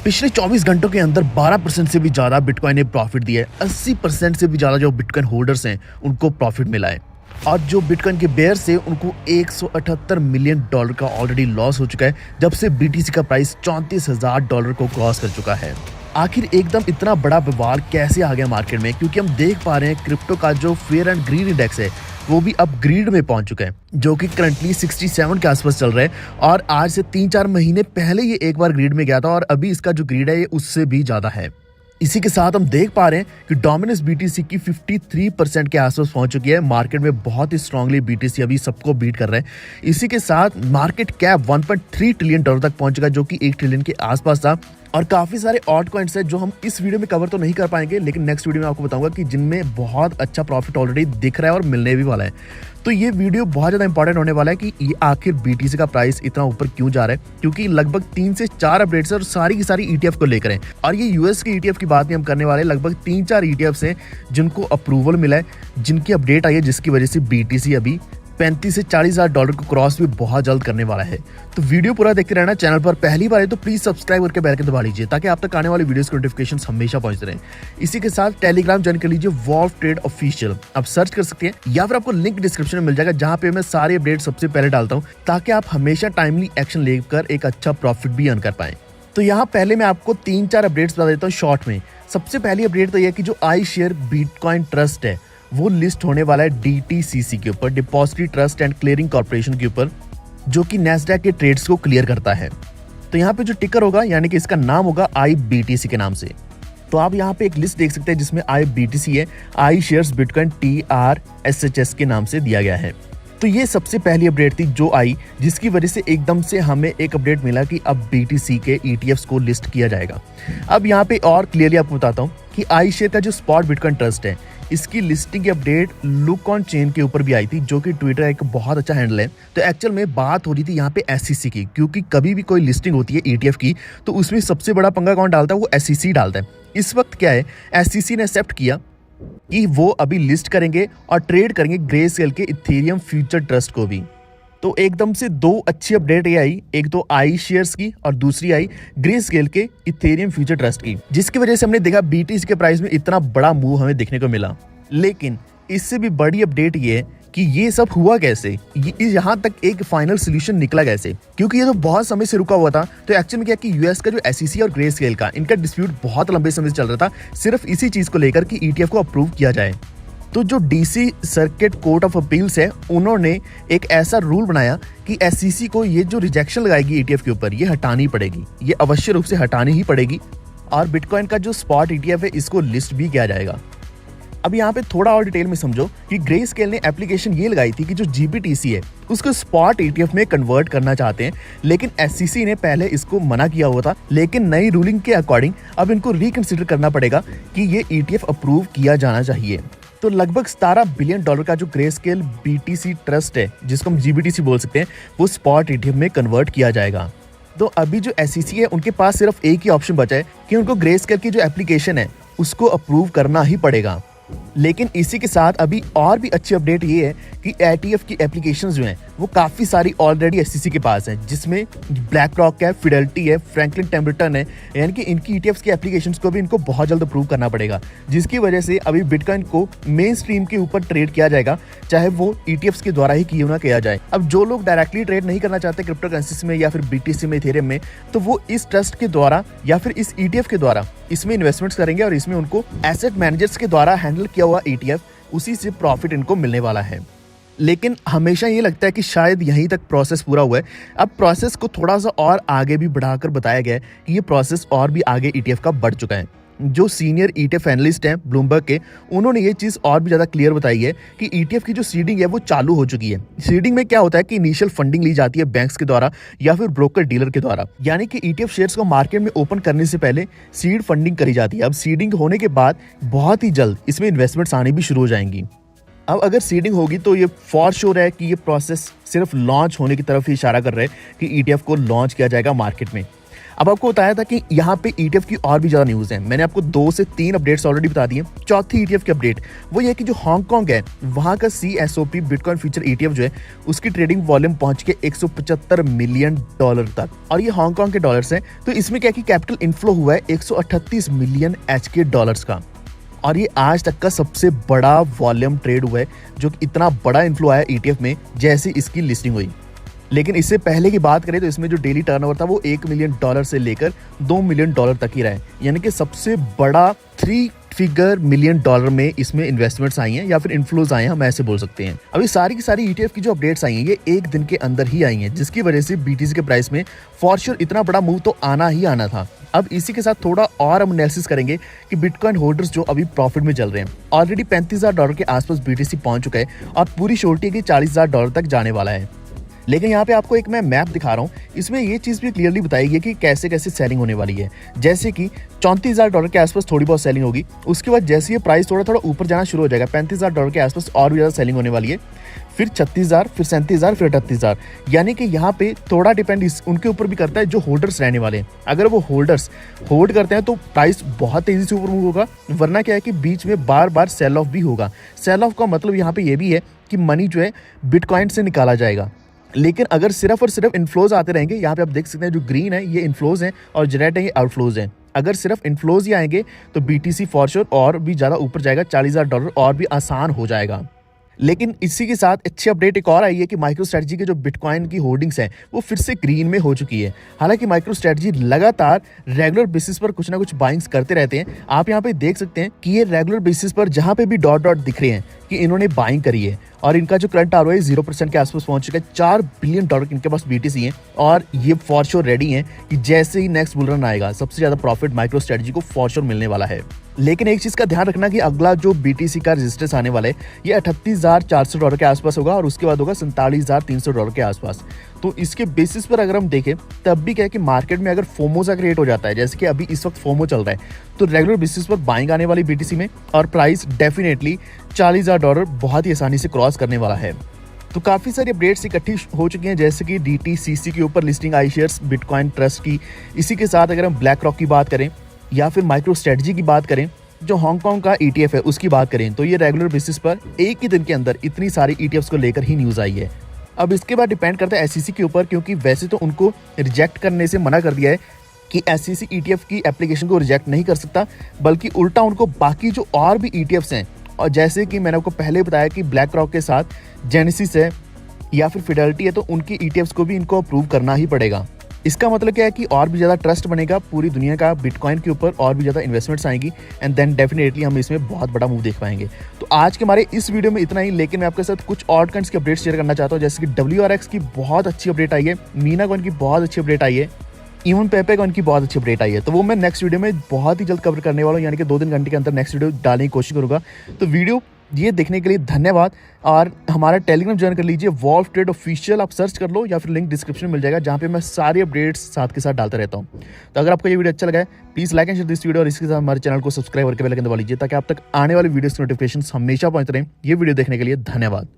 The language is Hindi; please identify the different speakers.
Speaker 1: पिछले 24 घंटों के अंदर 12% से भी ज़्यादा बिटकॉइन ने प्रॉफिट दिया है। 80% से भी ज़्यादा जो बिटकॉइन होल्डर्स हैं उनको प्रॉफिट मिला है और जो बिटकॉइन के बेयर्स है उनको $178 मिलियन का ऑलरेडी लॉस हो चुका है जब से बीटीसी का प्राइस $34,000 को क्रॉस कर चुका है। आखिर एकदम इतना बड़ा बवाल कैसे आ गया मार्केट में, क्योंकि हम देख पा रहे हैं क्रिप्टो का जो फेयर एंड ग्रीड इंडेक्स है वो भी अब ग्रीड में पहुंच चुका है, जो कि करंटली 67 के आसपास चल रहा है और आज से 3-4 महीने पहले ये एक बार ग्रीड में गया था और अभी इसका जो ग्रीड है ये उससे भी ज़्यादा है। इसी के साथ हम देख पा रहे हैं कि डोमिनेंस बीटीसी की 53% के आसपास पहुंच चुकी है। मार्केट में बहुत ही स्ट्रांगली बीटीसी अभी सबको बीट कर रहा है। इसी के साथ मार्केट कैप 1.3 ट्रिलियन डॉलर तक पहुंच चुका है, जो कि 1 ट्रिलियन के आसपास था। और काफ़ी सारे ऑल्ट कॉइन्स हैं जो हम इस वीडियो में कवर तो नहीं कर पाएंगे, लेकिन नेक्स्ट वीडियो में आपको बताऊंगा कि जिनमें बहुत अच्छा प्रॉफिट ऑलरेडी दिख रहा है और मिलने भी वाला है। तो ये वीडियो बहुत ज़्यादा इंपॉर्टेंट होने वाला है कि ये आखिर बीटीसी का प्राइस इतना ऊपर क्यों जा रहा है, क्योंकि लगभग 3 से 4 अपडेट्स और सारी की सारी ईटीएफ को लेकर हैं। और ये यूएस के ईटीएफ की बात नहीं हम करने वाले, लगभग 3-4 ईटीएफ्स हैं जिनको अप्रूवल मिला है, जिनकी अपडेट आई है, जिसकी वजह से बीटीसी अभी 35 से $40,000 को क्रॉस भी बहुत जल्द करने वाला है। तो वीडियो पूरा देखते रहना। चैनल पर पहली बार है तो प्लीज सब्सक्राइब करके बेल आइकन दबा लीजिए ताकि आप तक आने वाली वीडियोस के नोटिफिकेशंस हमेशा पहुंचते रहें। इसी के साथ टेलीग्राम ज्वाइन कर लीजिए, वॉल्व ट्रेड ऑफिशियल, आप सर्च कर सकते हैं या फिर आपको लिंक डिस्क्रिप्शन में मिल जाएगा, जहां पे मैं सारे अपडेट सबसे पहले डालता हूँ ताकि आप हमेशा टाइमली एक्शन लेकर एक अच्छा प्रॉफिट भी अर्न कर पाएं। तो यहाँ पहले मैं आपको 3-4 अपडेट्स बता देता हूँ शॉर्ट में। सबसे पहली अपडेट तो यह कि जो आई शेयर बिटकॉइन ट्रस्ट है वो लिस्ट होने वाला है DTCC के ऊपर, depository trust and clearing corporation के ऊपर, जो कि नैस्डैक के ट्रेड्स को क्लियर करता है। तो यहाँ पे जो टिकर होगा यानी कि इसका नाम होगा IBTC के नाम से। तो आप यहाँ पे एक लिस्ट देख सकते हैं जिसमें IBTC है, आई शेयर्स बिटकॉइन TRSHS के नाम से दिया गया है। तो ये सबसे पहली अपडेट थी जो आई, जिसकी वजह से एकदम से हमें एक अपडेट मिला कि अब BTC के ETFs को लिस्ट किया जाएगा। अब यहाँ पे और क्लियरली आपको बताता हूँ कि आई शेयर का जो स्पॉट बिटकॉइन ट्रस्ट है इसकी लिस्टिंग की अपडेट लुक ऑन चेन के ऊपर भी आई थी, जो कि ट्विटर एक बहुत अच्छा हैंडल है। तो एक्चुअल में बात हो रही थी यहाँ पे SEC की, क्योंकि कभी भी कोई लिस्टिंग होती है ETF की तो उसमें सबसे बड़ा पंगा कौन डालता है, वो SEC डालता है। इस वक्त क्या है, SEC ने एक्सेप्ट किया कि वो अभी लिस्ट करेंगे और ट्रेड करेंगे ग्रेस्केल के इथेरियम फ्यूचर ट्रस्ट को भी। तो एकदम से 2 अच्छी अपडेट ये आई, एक तो आई शेयर्स की और दूसरी आई ग्रेस्केल के इथेरियम फ्यूचर ट्रस्ट की, जिसकी वजह से हमने देखा बीटीसी के प्राइस में इतना बड़ा मूव हमें देखने को मिला। लेकिन इससे भी बड़ी अपडेट ये है कि ये सब हुआ कैसे, यहाँ तक एक फाइनल सोल्यूशन निकला कैसे, क्योंकि ये तो बहुत समय से रुका हुआ था। तो एक्चुअल में क्या कि यूएस का जो SEC और ग्रेस्केल का इनका डिस्प्यूट बहुत लंबे समय से चल रहा था, सिर्फ इसी चीज को लेकर कि ETF को अप्रूव किया जाए। तो जो DC circuit court of appeals है उन्होंने एक ऐसा रूल बनाया कि SEC को ये जो रिजेक्शन लगाएगी ETF के ऊपर ये हटानी पड़ेगी, ये अवश्य रूप से हटानी ही पड़ेगी और बिटकॉइन का जो स्पॉट ETF है इसको लिस्ट भी किया जाएगा। अब यहाँ पे थोड़ा और डिटेल में समझो कि ग्रेस्केल ने एप्लीकेशन ये लगाई थी कि जो GBTC है उसको स्पॉट ETF में कन्वर्ट करना चाहते हैं, लेकिन SEC ने पहले इसको मना किया हुआ था। लेकिन नई रूलिंग के अकॉर्डिंग अब इनको रिकंसिडर करना पड़ेगा कि ये ETF अप्रूव किया जाना चाहिए। तो लगभग $17 बिलियन का जो ग्रेस्केल BTC ट्रस्ट है, जिसको हम GBTC बोल सकते हैं, वो स्पॉट ETF में कन्वर्ट किया जाएगा। तो अभी जो SEC है उनके पास सिर्फ एक ही ऑप्शन बचा है कि उनको ग्रेस्केल की जो एप्लीकेशन है उसको अप्रूव करना ही पड़ेगा। लेकिन इसी के साथ अभी और भी अच्छी अपडेट ये है कि ETF की एप्लीकेशंस जो हैं वो काफ़ी सारी ऑलरेडी SEC के पास हैं, जिसमें ब्लैक रॉक है, फिडेलिटी है, फ्रैंकलिन टेम्पल्टन है, यानी कि इनकी ETFs की एप्लीकेशंस को भी इनको बहुत जल्द अप्रूव करना पड़ेगा, जिसकी वजह से अभी बिटकॉइन को मेन स्ट्रीम के ऊपर ट्रेड किया जाएगा, चाहे वो ETFs के द्वारा ही क्यों ना किया जाए। अब जो लोग डायरेक्टली ट्रेड नहीं करना चाहते क्रिप्टो करेंसीज में या फिर BTC में, इथेरियम में, तो वो इस ट्रस्ट के द्वारा या फिर इस ETF के द्वारा इसमें इन्वेस्टमेंट्स करेंगे और इसमें उनको एसेट मैनेजर्स के द्वारा हैंडल किया हुआ ETF उसी से प्रॉफिट इनको मिलने वाला है। लेकिन हमेशा ये लगता है कि शायद यहीं तक प्रोसेस पूरा हुआ है। अब प्रोसेस को थोड़ा सा और आगे भी बढ़ाकर बताया गया है कि ये प्रोसेस और भी आगे ETF का बढ़ चुका है। जो सीनियर ETF एनालिस्ट हैं ब्लूमबर्ग के, उन्होंने ये चीज़ और भी ज़्यादा क्लियर बताई है कि ETF की जो सीडिंग है वो चालू हो चुकी है। सीडिंग में क्या होता है कि इनिशियल फंडिंग ली जाती है बैंक्स के द्वारा या फिर ब्रोकर डीलर के द्वारा, यानी कि ETF शेयर्स को मार्केट में ओपन करने से पहले सीड फंडिंग करी जाती है। अब सीडिंग होने के बाद बहुत ही जल्द इसमें इन्वेस्टमेंट्स आनी भी शुरू हो जाएंगी। अब अगर सीडिंग होगी तो ये फॉर श्योर है कि ये प्रोसेस सिर्फ लॉन्च होने की तरफ ही इशारा कर रहे हैं कि ETF को लॉन्च किया जाएगा मार्केट में। अब आपको बताया था कि यहाँ पे ETF की और भी ज़्यादा न्यूज़ है। मैंने आपको 2 से 3 अपडेट्स ऑलरेडी बता दिए। चौथी ETF की अपडेट वो ये है कि जो हांगकांग है वहाँ का CSOP बिटकॉइन फ्यूचर ETF जो है उसकी ट्रेडिंग वॉल्यूम पहुंच के $175 मिलियन तक, और ये हांगकांग के डॉलर्स हैं। तो इसमें क्या कि कैपिटल इनफ्लो हुआ है 138 मिलियन HK डॉलर्स का, और ये आज तक का सबसे बड़ा वॉल्यूम ट्रेड हुआ है जो कि इतना बड़ा इन्फ्लो आया ETF में जैसे इसकी लिस्टिंग हुई। लेकिन इससे पहले की बात करें तो इसमें जो डेली टर्नओवर था वो $1 मिलियन से लेकर $2 मिलियन तक ही रहा है, यानी कि सबसे बड़ा 3 फिगर मिलियन डॉलर में इसमें इन्वेस्टमेंट्स आई हैं या फिर इन्फ्लोज आए हैं, हम ऐसे बोल सकते हैं। अभी सारी की सारी ETF की जो अपडेट्स आई हैं ये एक दिन के अंदर ही आई हैं, जिसकी वजह से BTC के प्राइस में फॉर श्योर इतना बड़ा मूव तो आना ही आना था। अब इसी के साथ थोड़ा और हम एनालिसिस करेंगे कि बिटकॉइन होल्डर्स जो अभी प्रॉफिट में चल रहे हैं, ऑलरेडी $35,000 के आसपास BTC पहुंच चुका है और पूरी श्योरिटी की $40,000 तक जाने वाला है। लेकिन यहाँ पे आपको एक मैं मैप दिखा रहा हूँ, इसमें ये चीज़ भी क्लियरली बताई गई कि कैसे कैसे सेलिंग होने वाली है। जैसे कि $34,000 के आसपास थोड़ी बहुत सेलिंग होगी, उसके बाद जैसे ये प्राइस थोड़ा थोड़ा ऊपर जाना शुरू हो जाएगा, $35,000 के आसपास और भी ज़्यादा सेलिंग होने वाली है, फिर 36,000, फिर 37,000, फिर 38,000। यानी कि यहाँ पे थोड़ा डिपेंड उनके ऊपर भी करता है जो होल्डर्स रहने वाले हैं। अगर वो होल्डर्स होल्ड करते हैं तो प्राइस बहुत तेज़ी से ऊपर मूव होगा, वरना क्या है कि बीच में बार बार सेल ऑफ भी होगा। सेल ऑफ का मतलब यहाँ पे ये भी है कि मनी जो है बिटकॉइन से निकाला जाएगा। लेकिन अगर सिर्फ और सिर्फ इनफ्लोज आते रहेंगे, यहाँ पे आप देख सकते हैं जो ग्रीन है ये इनफ्लोज हैं और जो रेड है ये आउटफ्लोज हैं। अगर सिर्फ इनफ्लोज ही आएंगे तो BTC फॉर श्योर और भी ज़्यादा ऊपर जाएगा, $40,000 और भी आसान हो जाएगा। लेकिन इसी के साथ अच्छी अपडेट एक और आई है कि माइक्रो स्ट्रेटजी के जो बिटकॉइन की होल्डिंग्स हैं वो फिर से ग्रीन में हो चुकी है। हालांकि माइक्रो स्ट्रेटजी लगातार रेगुलर बेसिस पर कुछ ना कुछ बाइंग्स करते रहते हैं। आप यहाँ पे देख सकते हैं कि ये रेगुलर बेसिस पर जहाँ पे भी डॉट डॉट दिख रहे हैं कि इन्होंने बाइंग करी है, और इनका जो करंट ROI 0% के आसपास पहुंच चुका है। $4 बिलियन इनके पास BTC हैं और ये फॉर श्योर रेडी हैं कि जैसे ही नेक्स्ट बुल रन आएगा सबसे ज़्यादा प्रॉफिट माइक्रो स्ट्रेटजी को फॉर श्योर मिलने वाला है। लेकिन एक चीज़ का ध्यान रखना कि अगला जो BTC का रजिस्टर्स आने वाला है ये $38,400 के आसपास होगा और उसके बाद होगा $47,300 के आसपास। तो इसके बेसिस पर अगर हम देखें तब भी क्या है कि मार्केट में अगर फोमो सा क्रिएट हो जाता है, जैसे कि अभी इस वक्त फोमो चल रहा है, तो रेगुलर बेसिस पर बाइंग आने वाली BTC में और प्राइस डेफिनेटली $40,000 बहुत ही आसानी से क्रॉस करने वाला है। तो काफ़ी सारी अपडेट्स इकट्ठी हो चुकी हैं, जैसे कि DTCC के ऊपर लिस्टिंग आई शेयर्स बिटकॉइन ट्रस्ट की। इसी के साथ अगर हम ब्लैक रॉक की बात करें या फिर माइक्रो स्ट्रेटजी की बात करें, जो हांगकांग का ETF है उसकी बात करें, तो ये रेगुलर बेसिस पर एक ही दिन के अंदर इतनी सारी ETFs को लेकर ही न्यूज़ आई है। अब इसके बाद डिपेंड करता है SEC के ऊपर, क्योंकि वैसे तो उनको रिजेक्ट करने से मना कर दिया है कि SEC ETF की एप्लीकेशन को रिजेक्ट नहीं कर सकता, बल्कि उल्टा उनको बाकी जो और भी ETFs हैं, और जैसे कि मैंने आपको पहले बताया कि ब्लैक रॉक के साथ जेनेसिस है या फिर फिडेलिटी है, तो उनकी ETFs को भी इनको अप्रूव करना ही पड़ेगा। इसका मतलब क्या है कि और भी ज़्यादा ट्रस्ट बनेगा पूरी दुनिया का बिटकॉइन के ऊपर, और भी ज़्यादा इन्वेस्टमेंट्स आएंगी एंड देन डेफिनेटली हम इसमें बहुत बड़ा मूव देख पाएंगे। तो आज के हमारे इस वीडियो में इतना ही, लेकिन मैं आपके साथ कुछ और कॉइन्स की अपडेट शेयर करना चाहता हूँ, जैसे कि WRX की बहुत अच्छी अपडेट आई है, मीना कॉइन की बहुत अच्छी अपडेट आई है, इवन पेपे कॉइन की बहुत अच्छी अपडेट आई है। तो वो मैं नेक्स्ट वीडियो में बहुत ही जल्द कवर करने वाला हूँ, यानी कि 2-3 घंटे के अंदर नेक्स्ट वीडियो डालने की कोशिश करूँगा। तो वीडियो ये देखने के लिए धन्यवाद, और हमारा टेलीग्राम ज्वाइन कर लीजिए, वॉल्फ ट्रेड ऑफिशियल आप सर्च कर लो या फिर लिंक डिस्क्रिप्शन में मिल जाएगा, जहाँ पे मैं सारी अपडेट्स साथ के साथ डालता रहता हूँ। तो अगर आपको ये वीडियो अच्छा लगा है please like and share this video, और इसके साथ हमारे चैनल को सब्सक्राइब करके बेल आइकन दबा लीजिए ताकि आप तक आने वाली वीडियोस की नोटिफिकेशन हमेशा पहुँच रहे हैं। ये वीडियो देखने के लिए धन्यवाद।